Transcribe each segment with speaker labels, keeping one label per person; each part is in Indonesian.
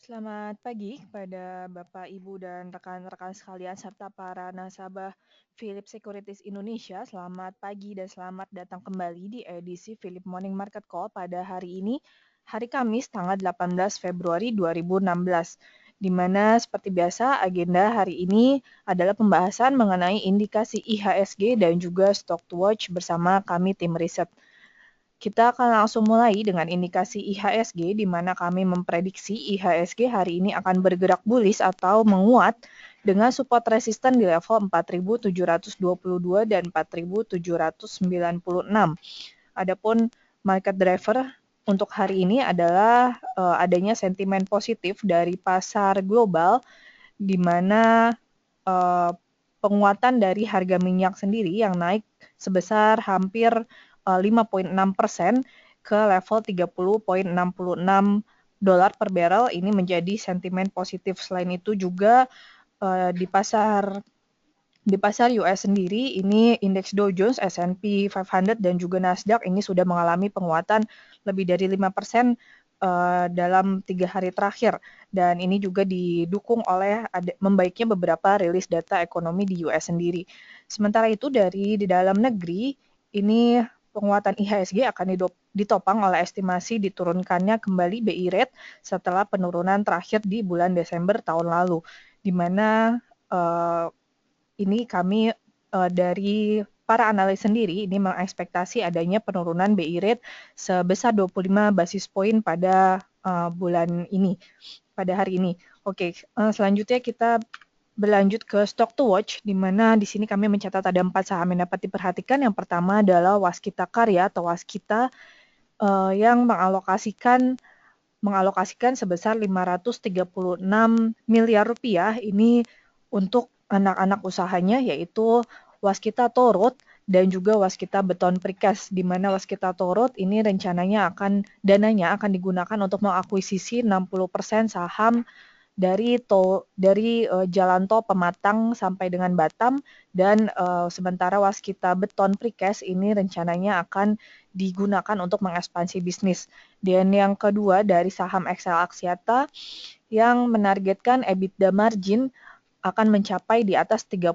Speaker 1: Selamat pagi kepada Bapak, Ibu, dan rekan-rekan sekalian, serta para nasabah Philip Securities Indonesia. Selamat pagi dan selamat datang kembali di edisi Philip Morning Market Call pada hari ini, hari Kamis, tanggal 18 Februari 2016. Di mana seperti biasa agenda hari ini adalah pembahasan mengenai indikasi IHSG dan juga Stock to Watch bersama kami tim riset. Kita akan langsung mulai dengan indikasi IHSG, di mana kami memprediksi IHSG hari ini akan bergerak bullish atau menguat dengan support resisten di level 4.722 dan 4.796. Adapun market driver untuk hari ini adalah adanya sentimen positif dari pasar global, di mana penguatan dari harga minyak sendiri yang naik sebesar hampir 5,6% ke level 30,66 dolar per barrel. Ini menjadi sentimen positif. Selain itu juga di pasar US sendiri, ini indeks Dow Jones, S&P 500, dan juga Nasdaq ini sudah mengalami penguatan lebih dari 5% dalam 3 hari terakhir. Dan ini juga didukung oleh membaiknya beberapa rilis data ekonomi di US sendiri. Sementara itu di dalam negeri, ini penguatan IHSG akan ditopang oleh estimasi diturunkannya kembali BI rate setelah penurunan terakhir di bulan Desember tahun lalu, di mana ini kami dari para analis sendiri ini mengekspektasi adanya penurunan BI rate sebesar 25 basis poin pada bulan ini, pada hari ini. Oke, selanjutnya kita berlanjut ke stock to watch, di mana di sini kami mencatat ada 4 saham yang dapat diperhatikan. Yang pertama adalah Waskita Karya atau Waskita yang mengalokasikan sebesar 536 miliar rupiah ini untuk anak-anak usahanya, yaitu Waskita Torut dan juga Waskita Beton Precast, di mana Waskita Torut ini dananya akan digunakan untuk mengakuisisi 60% saham dari jalan tol Pematang sampai dengan Batam, dan sementara Waskita Beton Precast ini rencananya akan digunakan untuk mengekspansi bisnis. Dan yang kedua dari saham XL Axiata yang menargetkan EBITDA margin akan mencapai di atas 30%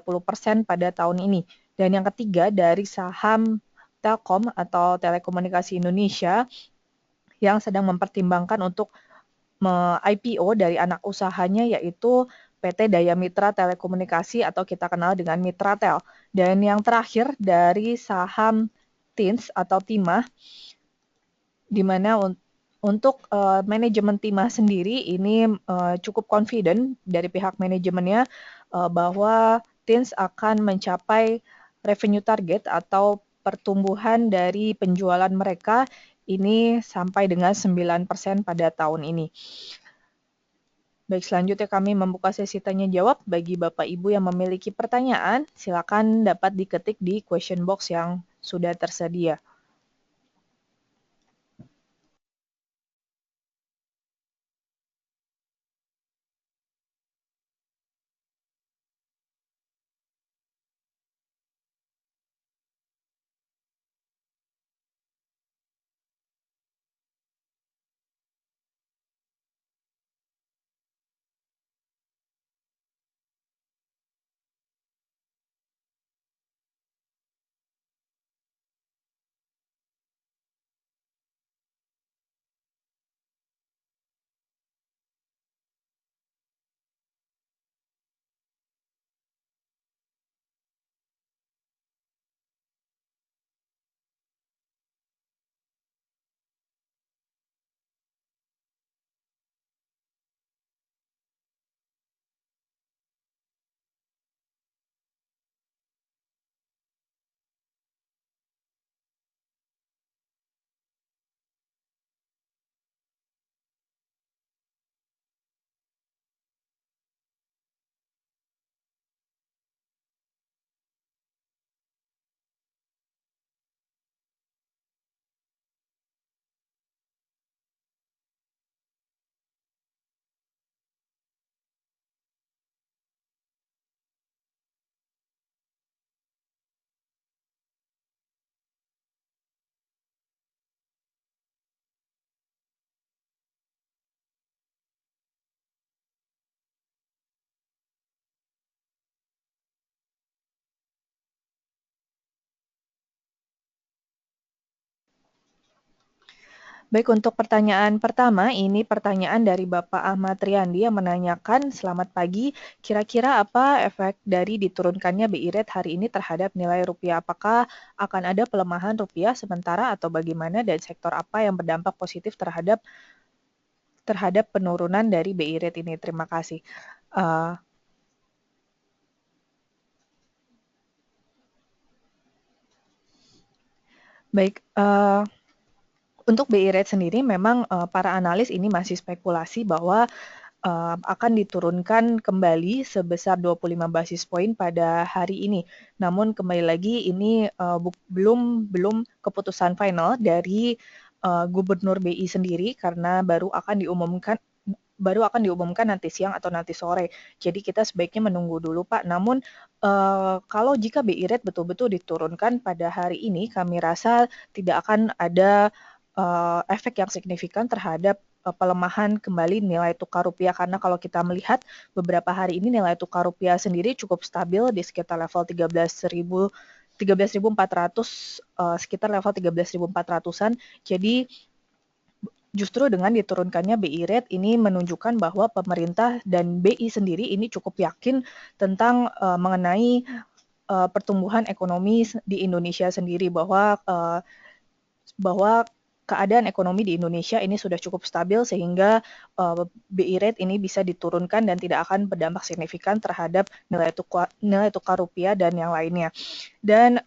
Speaker 1: pada tahun ini. Dan yang ketiga dari saham Telkom atau Telekomunikasi Indonesia yang sedang mempertimbangkan untuk IPO dari anak usahanya, yaitu PT Daya Mitra Telekomunikasi atau kita kenal dengan Mitratel. Dan yang terakhir dari saham TINS atau Timah, di mana untuk manajemen Timah sendiri ini cukup confident dari pihak manajemennya bahwa TINS akan mencapai revenue target atau pertumbuhan dari penjualan mereka ini sampai dengan 9% pada tahun ini. Baik, selanjutnya kami membuka sesi tanya jawab. Bagi Bapak Ibu yang memiliki pertanyaan, silakan dapat diketik di question box yang sudah tersedia. Baik, untuk pertanyaan pertama, ini pertanyaan dari Bapak Ahmad Riyandi yang menanyakan, "Selamat pagi, kira-kira apa efek dari diturunkannya BI rate hari ini terhadap nilai rupiah? Apakah akan ada pelemahan rupiah sementara atau bagaimana dan sektor apa yang berdampak positif terhadap penurunan dari BI rate ini?" Terima kasih. Baik, untuk BI rate sendiri memang para analis ini masih spekulasi bahwa akan diturunkan kembali sebesar 25 basis poin pada hari ini. Namun kembali lagi ini belum keputusan final dari Gubernur BI sendiri karena baru akan diumumkan nanti siang atau nanti sore. Jadi kita sebaiknya menunggu dulu, Pak. Namun kalau jika BI rate betul-betul diturunkan pada hari ini, kami rasa tidak akan ada efek yang signifikan terhadap pelemahan kembali nilai tukar rupiah, karena kalau kita melihat beberapa hari ini nilai tukar rupiah sendiri cukup stabil di sekitar level 13.400, sekitar level 13.400-an. Jadi justru dengan diturunkannya BI rate ini menunjukkan bahwa pemerintah dan BI sendiri ini cukup yakin tentang mengenai pertumbuhan ekonomi di Indonesia sendiri, bahwa keadaan ekonomi di Indonesia ini sudah cukup stabil sehingga BI rate ini bisa diturunkan dan tidak akan berdampak signifikan terhadap nilai tukar rupiah dan yang lainnya. Dan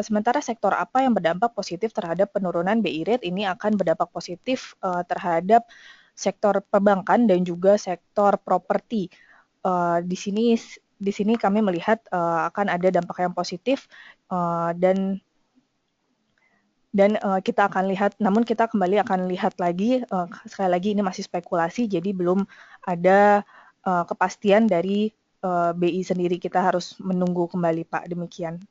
Speaker 1: sementara sektor apa yang berdampak positif terhadap penurunan BI rate ini akan berdampak positif terhadap sektor perbankan dan juga sektor properti. Di sini kami melihat akan ada dampak yang positif dan kita akan lihat, namun kita kembali akan lihat lagi, sekali lagi ini masih spekulasi, jadi belum ada kepastian dari BI sendiri. Kita harus menunggu kembali, Pak. Demikian.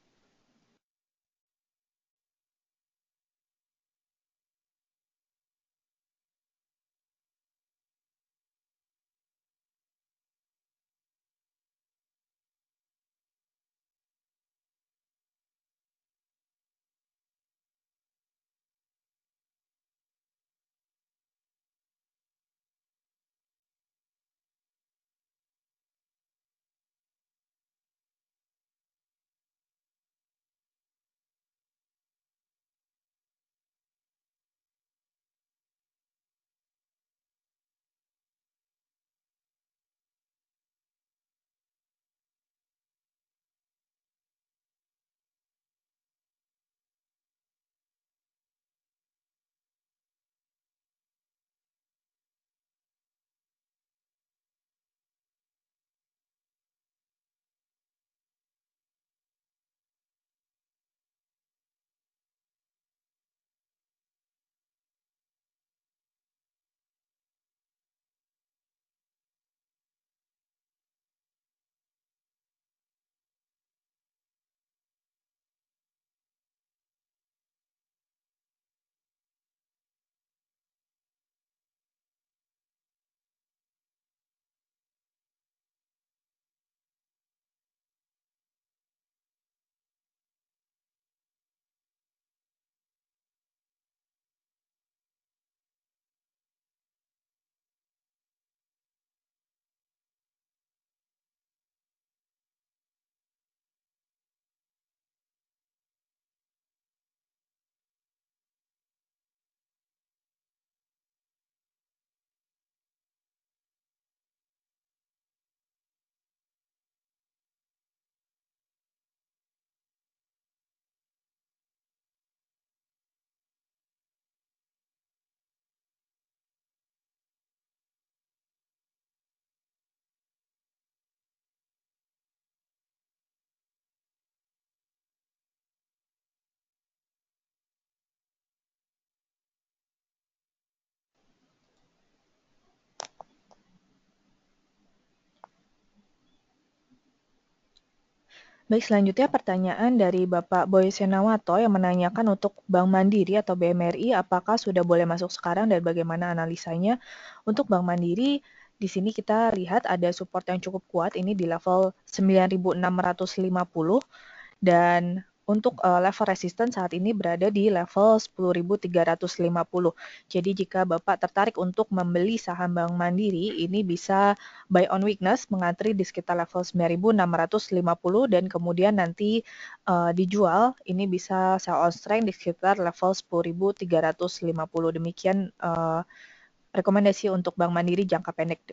Speaker 1: Baik, selanjutnya pertanyaan dari Bapak Boy Senawato yang menanyakan untuk Bank Mandiri atau BMRI, apakah sudah boleh masuk sekarang dan bagaimana analisanya? Untuk Bank Mandiri, di sini kita lihat ada support yang cukup kuat, ini di level 9.650, dan untuk level resistance saat ini berada di level 10.350. Jadi jika Bapak tertarik untuk membeli saham Bank Mandiri, ini bisa buy on weakness, mengantri di sekitar level 9.650 dan kemudian nanti dijual, ini bisa sell on strength di sekitar level 10.350. Demikian rekomendasi untuk Bank Mandiri jangka pendek.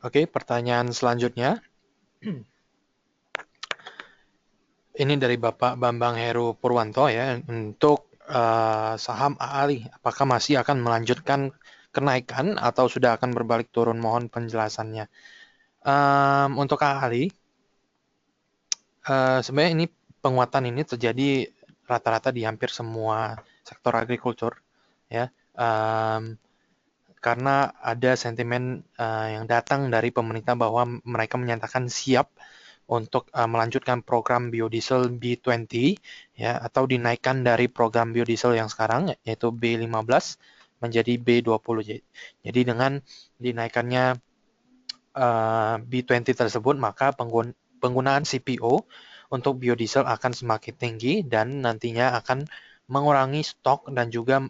Speaker 2: Oke, pertanyaan selanjutnya. Ini dari Bapak Bambang Heru Purwanto ya, untuk saham AALI, apakah masih akan melanjutkan kenaikan atau sudah akan berbalik turun? Mohon penjelasannya. Untuk AALI, sebenarnya ini penguatan ini terjadi rata-rata di hampir semua sektor agrikultur ya, karena ada sentimen yang datang dari pemerintah bahwa mereka menyatakan siap untuk melanjutkan program biodiesel B20 ya, atau dinaikkan dari program biodiesel yang sekarang yaitu B15 menjadi B20. Jadi dengan dinaikannya B20 tersebut, maka penggunaan CPO untuk biodiesel akan semakin tinggi dan nantinya akan mengurangi stok dan juga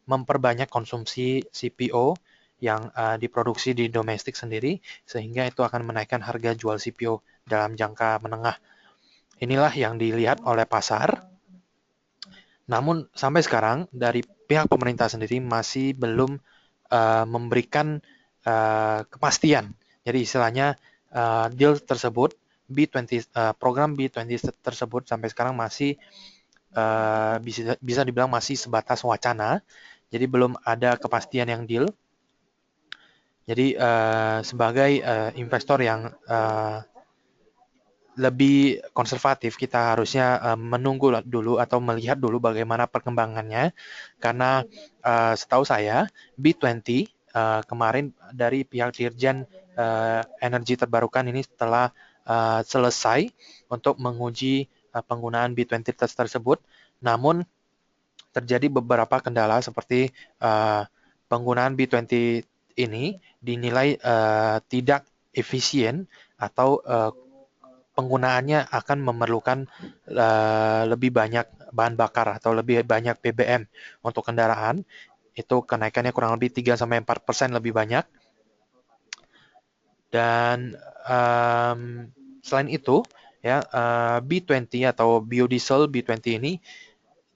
Speaker 2: memperbanyak konsumsi CPO yang diproduksi di domestik sendiri, sehingga itu akan menaikkan harga jual CPO dalam jangka menengah. Inilah yang dilihat oleh pasar. Namun sampai sekarang dari pihak pemerintah sendiri masih belum memberikan kepastian. Jadi istilahnya deal tersebut program B20 tersebut sampai sekarang masih bisa dibilang masih sebatas wacana. Jadi belum ada kepastian yang deal. Jadi sebagai investor yang lebih konservatif, kita harusnya menunggu dulu atau melihat dulu bagaimana perkembangannya, karena setahu saya B20 kemarin dari pihak Dirjen Energi Terbarukan ini telah selesai untuk menguji penggunaan B20 tersebut, namun terjadi beberapa kendala seperti penggunaan B20 ini dinilai tidak efisien atau penggunaannya akan memerlukan lebih banyak bahan bakar atau lebih banyak BBM untuk kendaraan. Itu kenaikannya kurang lebih 3-4% lebih banyak. Dan selain itu, ya, B20 atau biodiesel B20 ini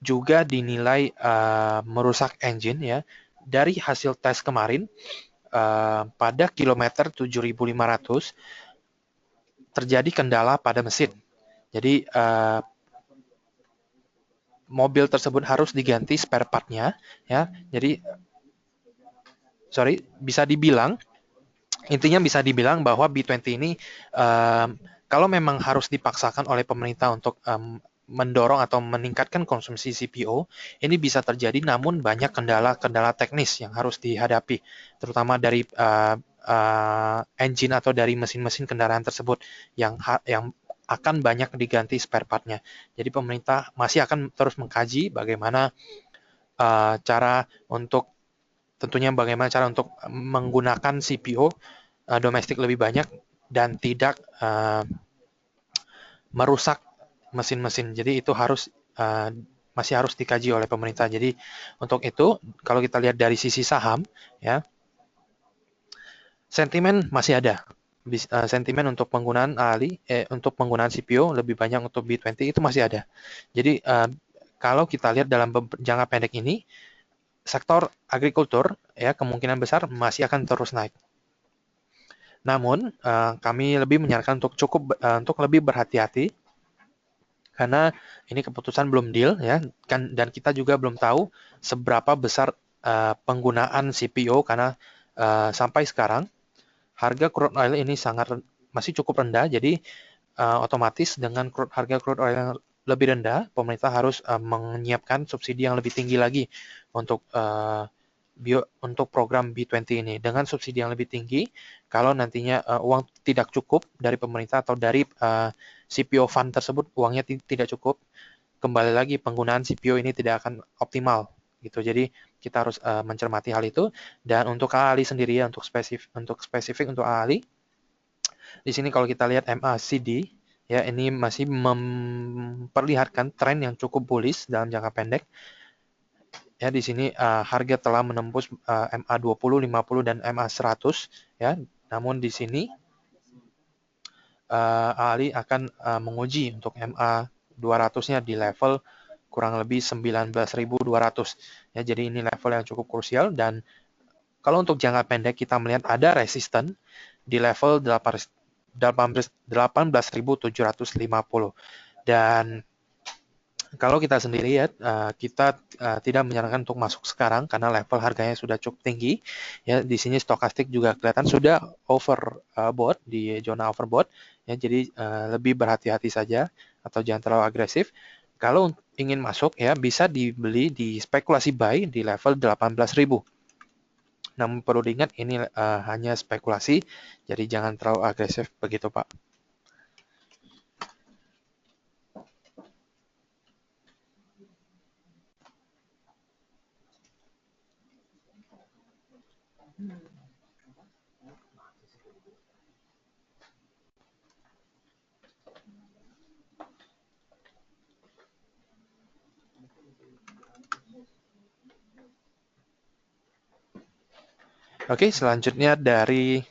Speaker 2: juga dinilai merusak engine ya. Dari hasil tes kemarin pada kilometer 7.500 terjadi kendala pada mesin. Jadi mobil tersebut harus diganti spare part-nya, ya. Jadi intinya bisa dibilang bahwa B20 ini kalau memang harus dipaksakan oleh pemerintah untuk mendorong atau meningkatkan konsumsi CPO, ini bisa terjadi, namun banyak kendala-kendala teknis yang harus dihadapi, terutama dari engine atau dari mesin-mesin kendaraan tersebut yang akan banyak diganti spare part-nya. Jadi pemerintah masih akan terus mengkaji bagaimana tentunya bagaimana cara untuk menggunakan CPO domestik lebih banyak dan tidak merusak mesin-mesin. Jadi itu masih harus dikaji oleh pemerintah. Jadi untuk itu, kalau kita lihat dari sisi saham, ya, sentimen masih ada. Sentimen untuk penggunaan untuk penggunaan CPO lebih banyak untuk B20 itu masih ada. Jadi kalau kita lihat dalam jangka pendek ini, sektor agrikultur ya kemungkinan besar masih akan terus naik. Namun kami lebih menyarankan untuk lebih berhati-hati karena ini keputusan belum deal ya kan, dan kita juga belum tahu seberapa besar penggunaan CPO karena sampai sekarang harga crude oil ini masih cukup rendah. Jadi otomatis dengan harga crude oil yang lebih rendah, pemerintah harus menyiapkan subsidi yang lebih tinggi lagi untuk program B20 ini. Dengan subsidi yang lebih tinggi, kalau nantinya uang tidak cukup dari pemerintah atau dari CPO fund tersebut, uangnya tidak cukup, kembali lagi penggunaan CPO ini tidak akan optimal gitu. Jadi kita harus mencermati hal itu. Dan untuk ahli sendiri ya, untuk spesifik untuk ahli, di sini kalau kita lihat MACD ya, ini masih memperlihatkan tren yang cukup bullish dalam jangka pendek. Ya, di sini harga telah menembus MA20, 50 dan MA100 ya. Namun di sini ahli akan menguji untuk MA200-nya di level kurang lebih 19.200 ya. Jadi ini level yang cukup krusial, dan kalau untuk jangka pendek kita melihat ada resisten di level 18.750, dan kalau kita sendiri ya, kita tidak menyarankan untuk masuk sekarang karena level harganya sudah cukup tinggi. Ya, di sini stokastik juga kelihatan sudah overbought, di zona overbought. Ya, jadi lebih berhati-hati saja atau jangan terlalu agresif. Kalau ingin masuk ya bisa dibeli di spekulasi buy di level 18.000. Namun perlu diingat ini hanya spekulasi, jadi jangan terlalu agresif begitu, Pak. Oke, selanjutnya dari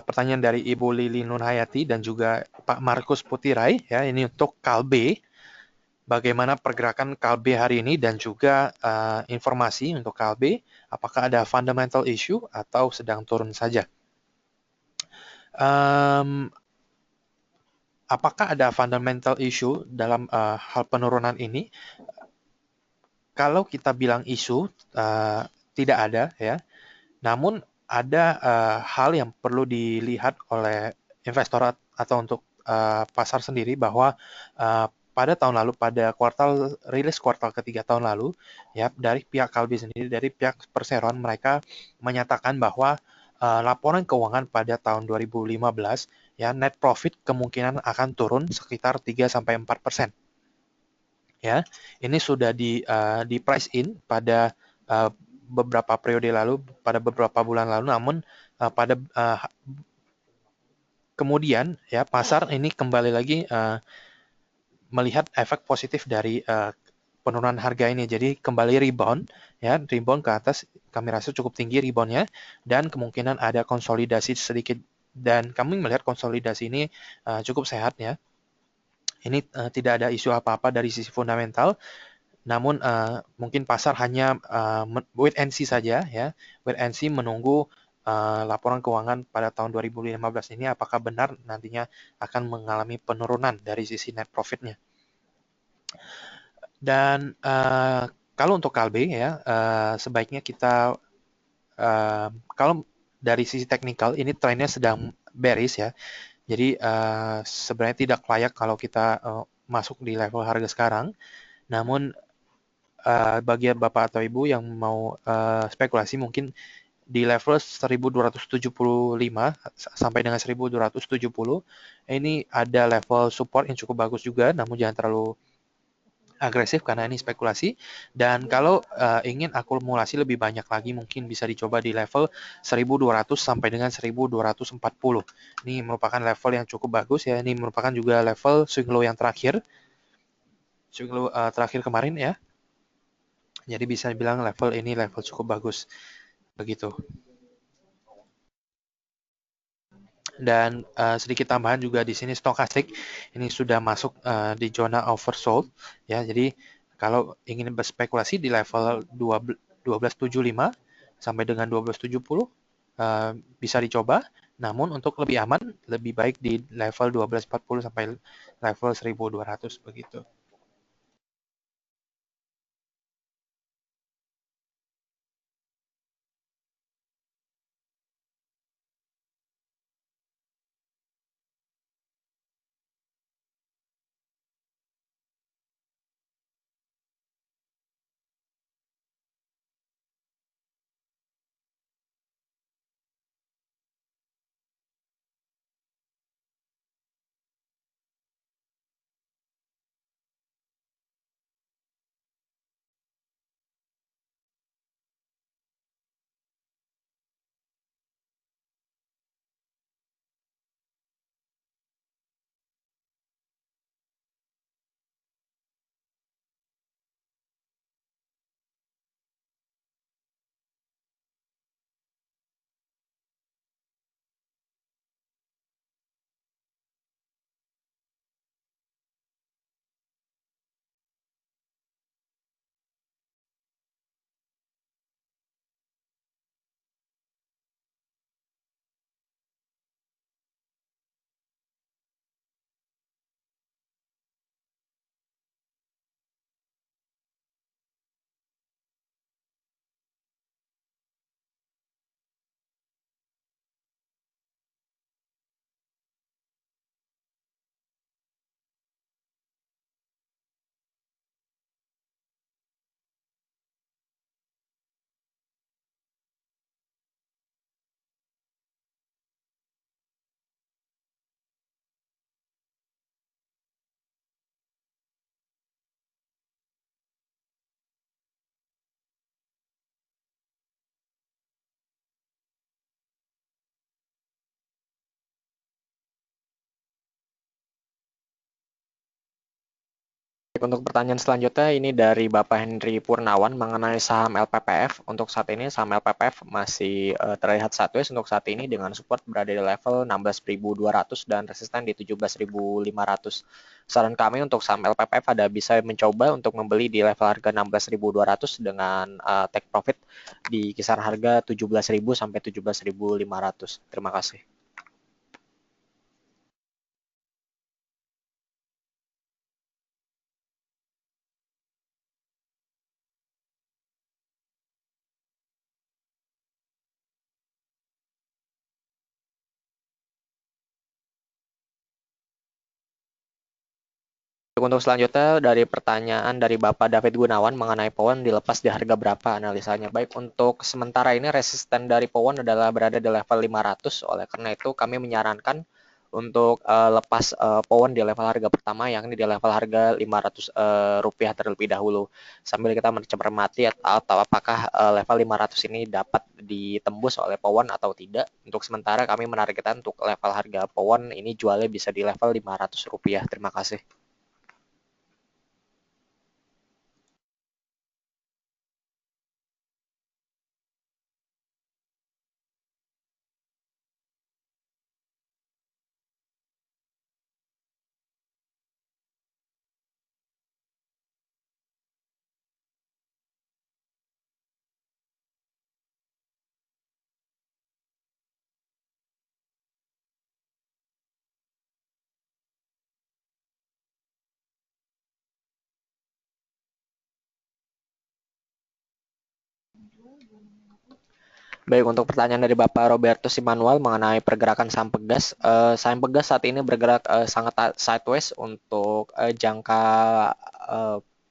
Speaker 2: pertanyaan dari Ibu Lili Nurhayati dan juga Pak Markus Putirai ya, ini untuk KALBE. Bagaimana pergerakan KALBE hari ini dan juga informasi untuk KALBE, apakah ada fundamental issue atau sedang turun saja? Apakah ada fundamental issue dalam hal penurunan ini? Kalau kita bilang isu, tidak ada ya. Namun ada hal yang perlu dilihat oleh investor atau untuk pasar sendiri, bahwa pada tahun lalu, pada rilis kuartal ketiga tahun lalu, ya, dari pihak KALBE sendiri, dari pihak perseroan, mereka menyatakan bahwa laporan keuangan pada tahun 2015, ya, net profit kemungkinan akan turun sekitar 3-4%. Ya, ini sudah di price in pada beberapa periode lalu, pada beberapa bulan lalu. Namun pada kemudian ya pasar ini kembali lagi melihat efek positif dari penurunan harga ini. Jadi kembali rebound ke atas. Kami rasa cukup tinggi reboundnya, dan kemungkinan ada konsolidasi sedikit, dan kami melihat konsolidasi ini cukup sehat ya. Ini tidak ada isu apa-apa dari sisi fundamental. Namun mungkin pasar hanya wait and see saja ya, wait and see, menunggu laporan keuangan pada tahun 2015 ini apakah benar nantinya akan mengalami penurunan dari sisi net profitnya. Dan kalau untuk Kalbe ya, sebaiknya kita kalau dari sisi teknikal ini trennya sedang bearish ya. Jadi sebenarnya tidak layak kalau kita masuk di level harga sekarang. Namun bagi Bapak atau Ibu yang mau spekulasi mungkin di level 1275 sampai dengan 1270 ini ada level support yang cukup bagus juga, namun jangan terlalu agresif karena ini spekulasi. Dan kalau ingin akumulasi lebih banyak lagi mungkin bisa dicoba di level 1200 sampai dengan 1240. Ini merupakan level yang cukup bagus ya. Ini merupakan juga level swing low yang terakhir. Swing low terakhir kemarin ya. Jadi bisa dibilang level ini level cukup bagus. Begitu. Dan sedikit tambahan juga di sini stokastik ini sudah masuk di zona oversold ya. Jadi kalau ingin berspekulasi di level 1275 sampai dengan 1270 bisa dicoba. Namun untuk lebih aman lebih baik di level 1240 sampai level 1200 begitu.
Speaker 3: Untuk pertanyaan selanjutnya ini dari Bapak Henry Purnawan mengenai saham LPPF. Untuk saat ini saham LPPF masih terlihat sideways untuk saat ini dengan support berada di level 16.200 dan resisten di 17.500. Saran kami untuk saham LPPF ada bisa mencoba untuk membeli di level harga 16.200 dengan take profit di kisaran harga 17.000 sampai 17.500. Terima kasih. Untuk selanjutnya dari pertanyaan dari Bapak David Gunawan mengenai POWON dilepas di harga berapa analisanya. Baik, untuk sementara ini resisten dari POWON adalah berada di level 500. Oleh karena itu kami menyarankan untuk lepas POWON di level harga pertama yakni di level harga Rp500 terlebih dahulu. Sambil kita mencermati atau apakah level 500 ini dapat ditembus oleh POWON atau tidak. Untuk sementara kami menargetkan untuk level harga POWON ini jualnya bisa di level Rp500. Terima kasih. Baik, untuk pertanyaan dari Bapak Roberto Simanuel mengenai pergerakan saham Pegas. Saham Pegas saat ini bergerak sangat sideways untuk jangka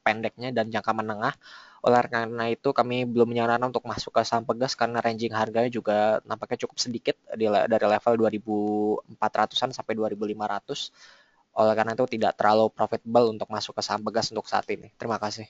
Speaker 3: pendeknya dan jangka menengah. Oleh karena itu kami belum menyarankan untuk masuk ke saham Pegas karena ranging harganya juga nampaknya cukup sedikit dari level 2.400-an sampai 2.500. Oleh karena itu tidak terlalu profitable untuk masuk ke saham Pegas untuk saat ini. Terima kasih.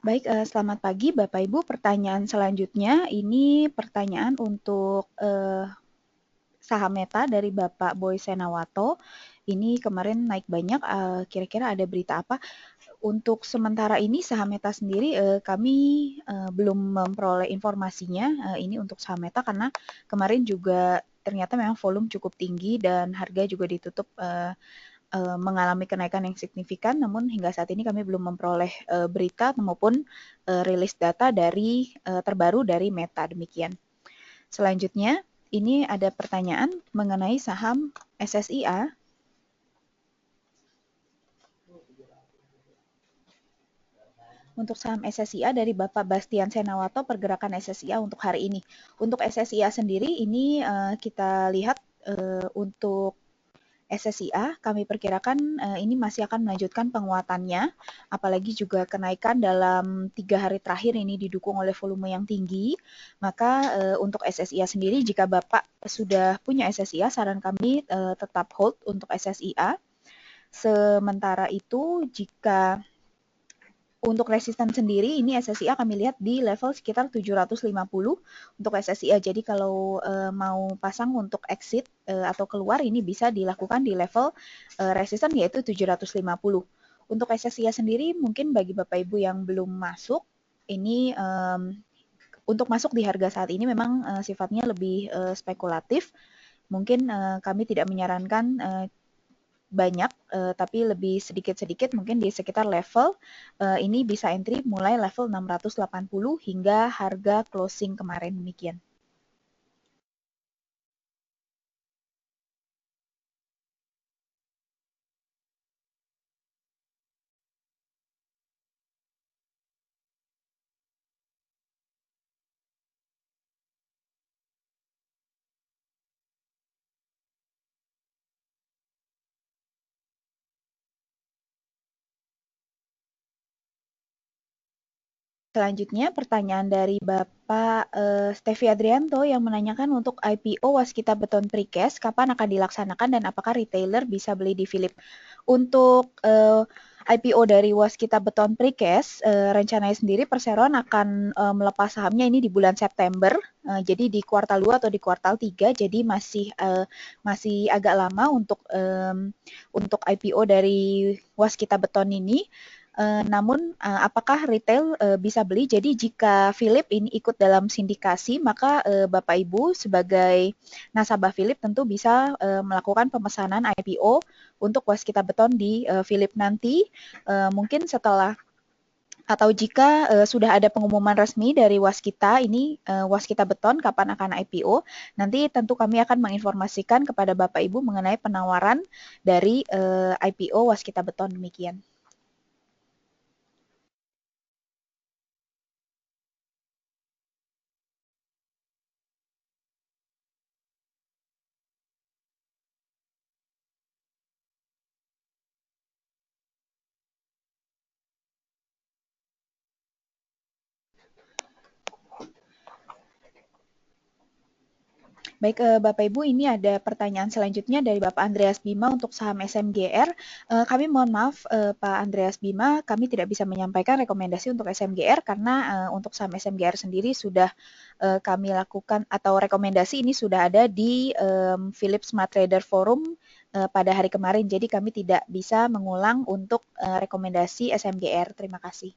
Speaker 4: Baik, selamat pagi Bapak Ibu. Pertanyaan selanjutnya ini pertanyaan untuk saham Meta dari Bapak Boy Senawato. Ini kemarin naik banyak, kira-kira ada berita apa? Untuk sementara ini saham Meta sendiri kami belum memperoleh informasinya. Ini untuk saham Meta karena kemarin juga ternyata memang volume cukup tinggi dan harga juga ditutup mengalami kenaikan yang signifikan, namun hingga saat ini kami belum memperoleh berita maupun rilis data dari terbaru dari Meta, demikian. Selanjutnya, ini ada pertanyaan mengenai saham SSIA. Untuk saham SSIA dari Bapak Bastian Senawato, pergerakan SSIA untuk hari ini. Untuk SSIA sendiri ini kita lihat untuk SSIA kami perkirakan ini masih akan melanjutkan penguatannya, apalagi juga kenaikan dalam 3 hari terakhir ini didukung oleh volume yang tinggi. Maka untuk SSIA sendiri, jika Bapak sudah punya SSIA, saran kami tetap hold untuk SSIA. Sementara itu, jika untuk resisten sendiri, ini SSIA kami lihat di level sekitar 750 untuk SSIA. Jadi kalau mau pasang untuk exit atau keluar, ini bisa dilakukan di level resisten yaitu 750. Untuk SSIA sendiri, mungkin bagi Bapak Ibu yang belum masuk, ini untuk masuk di harga saat ini memang sifatnya lebih spekulatif. Mungkin kami tidak menyarankan banyak, tapi lebih sedikit-sedikit mungkin di sekitar level ini bisa entry mulai level 680 hingga harga closing kemarin, demikian. Selanjutnya pertanyaan dari Bapak Stevi Adrianto yang menanyakan untuk IPO Waskita Beton Precast kapan akan dilaksanakan dan apakah retailer bisa beli di Philip. Untuk IPO dari Waskita Beton Precast rencananya sendiri Perseroan akan melepas sahamnya ini di bulan September. Jadi di kuartal 2 atau di kuartal 3, jadi masih agak lama untuk IPO dari Waskita Beton ini. Namun apakah retail bisa beli? Jadi jika Philip ini ikut dalam sindikasi, maka Bapak Ibu sebagai nasabah Philip tentu bisa melakukan pemesanan IPO untuk Waskita Beton di Philip nanti. Mungkin setelah atau jika sudah ada pengumuman resmi dari Waskita ini Waskita Beton kapan akan IPO, nanti tentu kami akan menginformasikan kepada Bapak Ibu mengenai penawaran dari IPO Waskita Beton, demikian. Baik, Bapak Ibu, ini ada pertanyaan selanjutnya dari Bapak Andreas Bima untuk saham SMGR. Kami mohon maaf, Pak Andreas Bima, kami tidak bisa menyampaikan rekomendasi untuk SMGR karena untuk saham SMGR sendiri sudah kami lakukan atau rekomendasi ini sudah ada di Philip Smart Trader Forum pada hari kemarin. Jadi kami tidak bisa mengulang untuk rekomendasi SMGR. Terima kasih.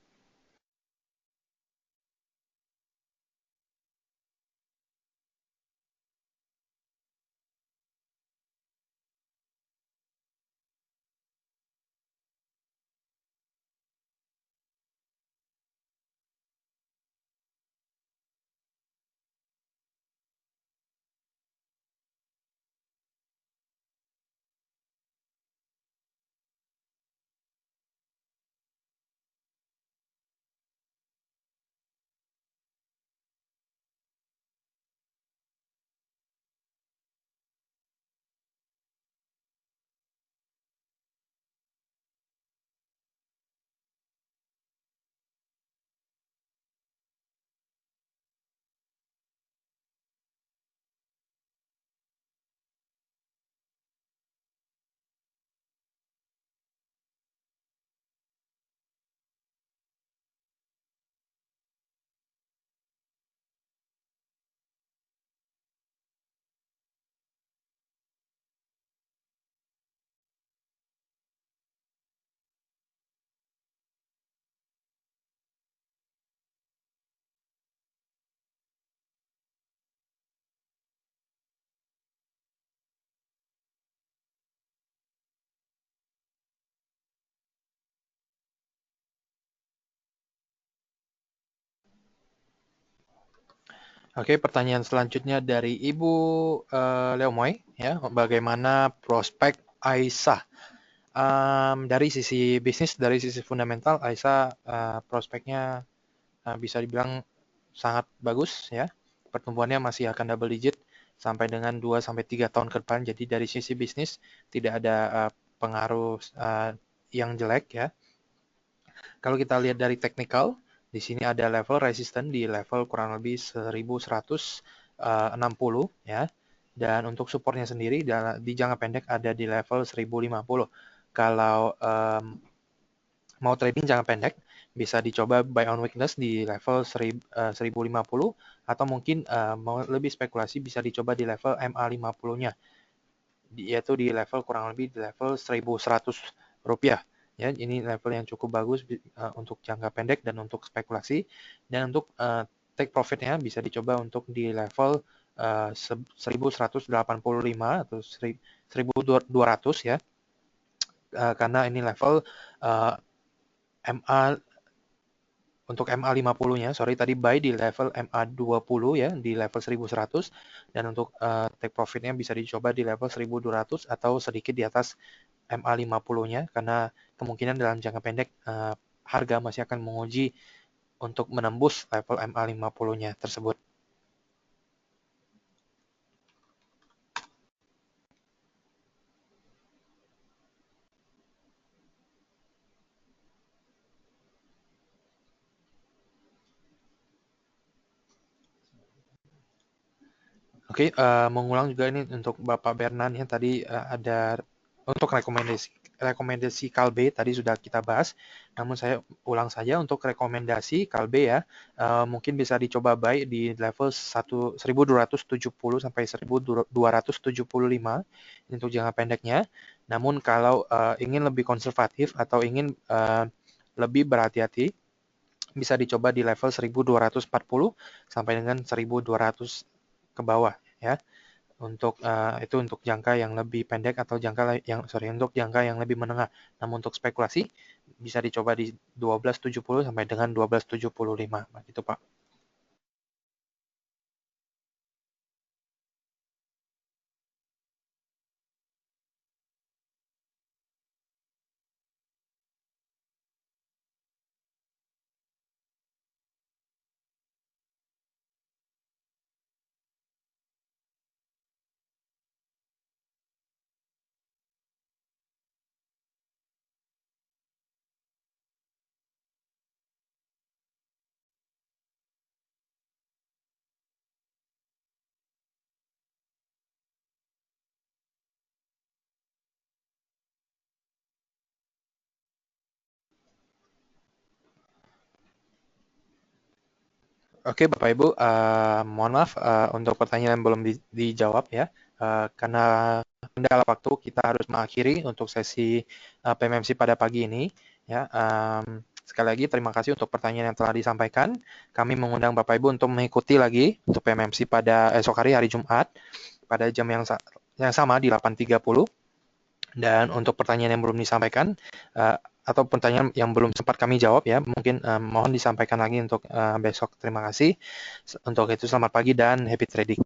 Speaker 2: Oke, pertanyaan selanjutnya dari Ibu Leomoy, ya, bagaimana prospek Aisyah? Dari sisi bisnis, dari sisi fundamental, Aisyah prospeknya bisa dibilang sangat bagus, ya. Pertumbuhannya masih akan double digit sampai dengan 2 sampai 3 tahun ke depan. Jadi dari sisi bisnis tidak ada pengaruh yang jelek, ya. Kalau kita lihat dari technical, di sini ada level resisten di level kurang lebih 1160 ya. Dan untuk supportnya sendiri di jangka pendek ada di level 1050. Kalau mau trading jangka pendek, bisa dicoba buy on weakness di level 1050 atau mungkin mau lebih spekulasi bisa dicoba di level MA50-nya, yaitu di level kurang lebih di level 1100 rupiah. Ya, ini level yang cukup bagus untuk jangka pendek dan untuk spekulasi. Dan untuk take profitnya bisa dicoba untuk di level 1185 atau 1200 ya, karena ini level MA untuk MA50-nya, tadi buy di level MA20 ya, di level 1100, dan untuk take profitnya bisa dicoba di level 1200 atau sedikit di atas MA50-nya, karena kemungkinan dalam jangka pendek harga masih akan menguji untuk menembus level MA50-nya tersebut. Oke, mengulang juga ini untuk Bapak Bernan ya, tadi ada untuk rekomendasi Kalbe tadi sudah kita bahas, namun saya ulang saja untuk rekomendasi Kalbe ya, mungkin bisa dicoba buy di level 1270 sampai 1275 untuk jangka pendeknya. Namun kalau ingin lebih konservatif atau ingin lebih berhati-hati, bisa dicoba di level 1240 sampai dengan 1200 ke bawah ya. Untuk itu untuk jangka yang lebih pendek atau untuk jangka yang lebih menengah. Namun untuk spekulasi bisa dicoba di 1270 sampai dengan 1275 begitu Pak. Oke Bapak Ibu, mohon maaf untuk pertanyaan yang belum dijawab ya. Karena kendala waktu, kita harus mengakhiri untuk sesi PMMC pada pagi ini. Ya, sekali lagi terima kasih untuk pertanyaan yang telah disampaikan. Kami mengundang Bapak Ibu untuk mengikuti lagi untuk PMMC pada esok hari Jumat pada jam yang sama di 8.30. Dan untuk pertanyaan yang belum disampaikan atau pertanyaan yang belum sempat kami jawab ya, mungkin mohon disampaikan lagi untuk besok. Terima kasih. Untuk itu selamat pagi dan happy trading.